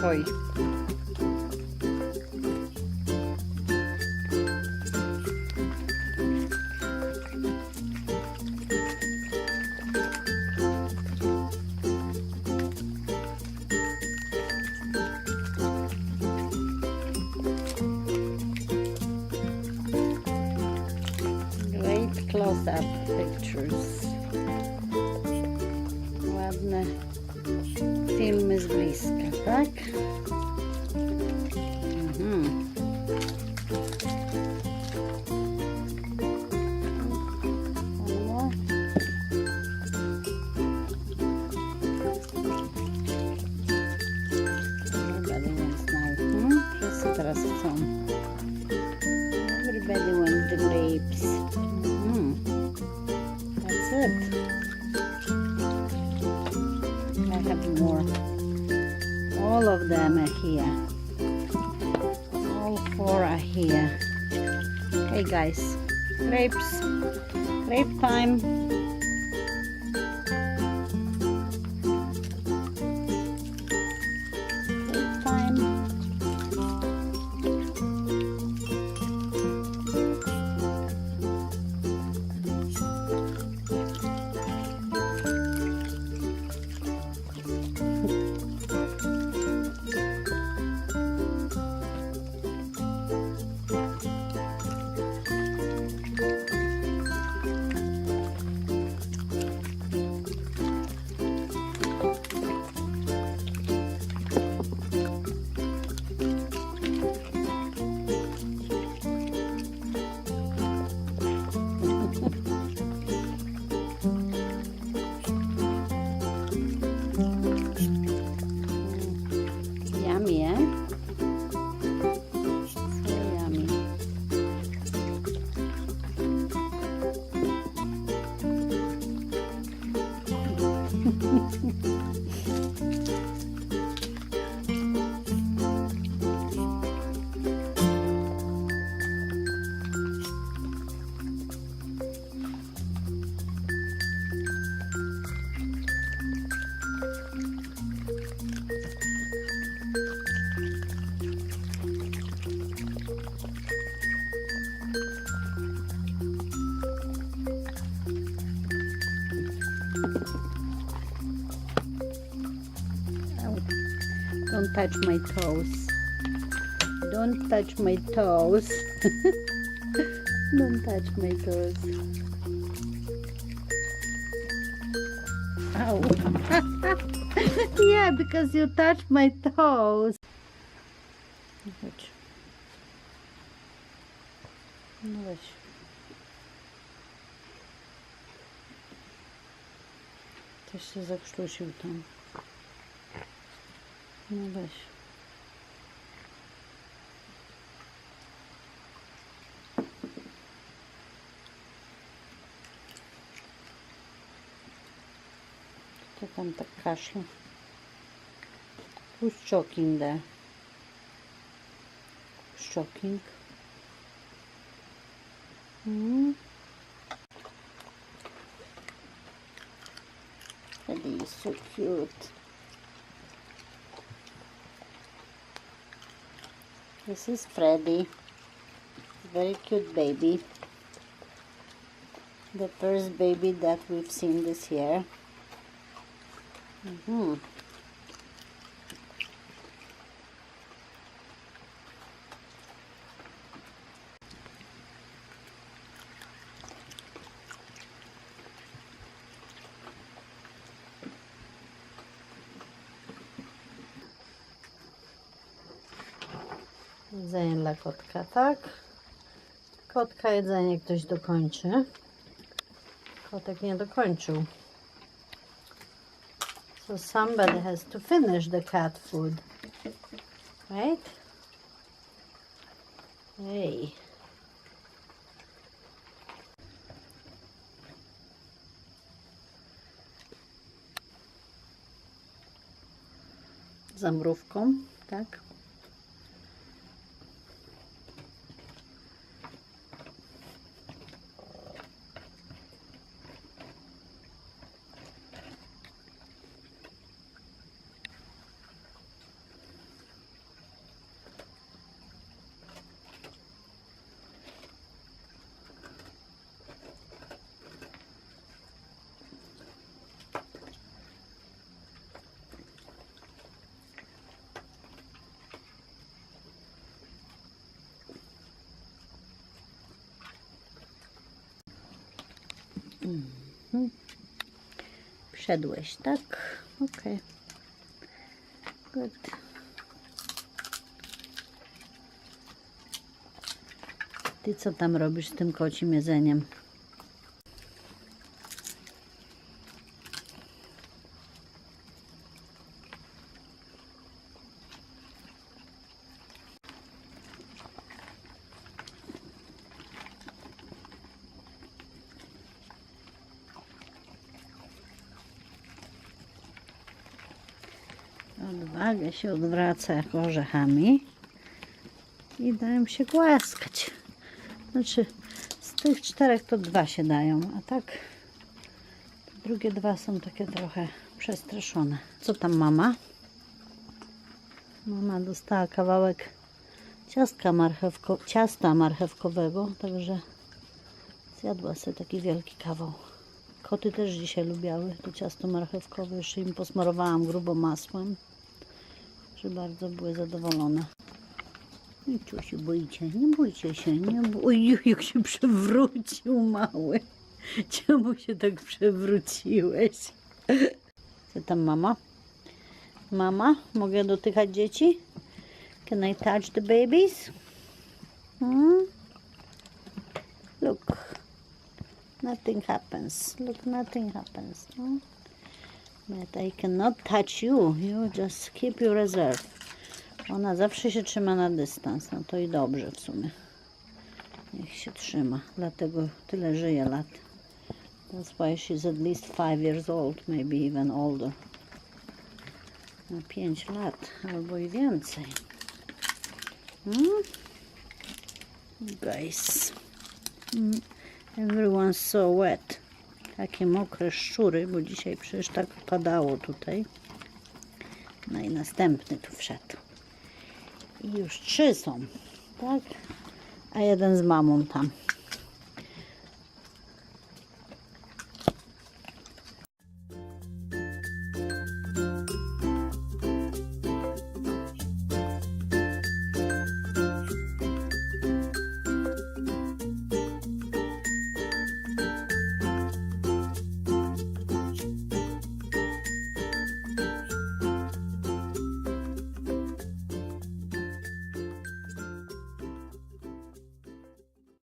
soi. Great close-up pictures. Ładne filmy z bliska, tak? Wszyscy teraz chcą. Everybody wants the grapes. That's it. I have more. All of them are here. All 4 are here. Hey guys, grapes. Grape time. Grape time. Yummy, eh? So yummy. Don't touch my toes. Don't touch my toes. Don't touch my toes. Ow. Yeah, because you touched my toes. Chodź. No weź. Coś się zakrztusił tam. No weź. To tam tak kaszle. Who's choking there? Who's choking? Daddy is so cute. This is Freddy, very cute baby, the first baby that we've seen this year. Jedzenie dla kotka, tak? Kotka jedzenie ktoś dokończy. Kotek nie dokończył. So somebody has to finish the cat food. Right? Hey. Zamrówką, tak? Wszedłeś, tak? Okej. Good. Ty co tam robisz z tym kocim jedzeniem? Odwagę się odwraca jak orzechami i dają się głaskać. Znaczy z tych 4 to 2 się dają, a tak te drugie 2 są takie trochę przestraszone. Co tam mama? Mama dostała kawałek ciasta marchewkowego, także zjadła sobie taki wielki kawał. Koty też dzisiaj lubiały to ciasto marchewkowe, jeszcze im posmarowałam grubo masłem, że bardzo były zadowolone. I czego się boicie? Nie bójcie się, nie Oj, jak się przewrócił mały. Czemu się tak przewróciłeś? Co tam mama? Mama, mogę dotykać dzieci? Can I touch the babies? Look. Nothing happens. Look, nothing happens. No? But I cannot touch you. You just keep your reserve. Ona zawsze się trzyma na dystans. No to i dobrze w sumie. Niech się trzyma. Dlatego tyle żyje lat. That's why she's at least 5 years old. Maybe even older. Na 5 lat. Albo i więcej. Guys. Everyone's so wet. Takie mokre szczury, bo dzisiaj przecież tak padało tutaj. No i następny tu wszedł. I już 3 są, tak? A jeden z mamą tam.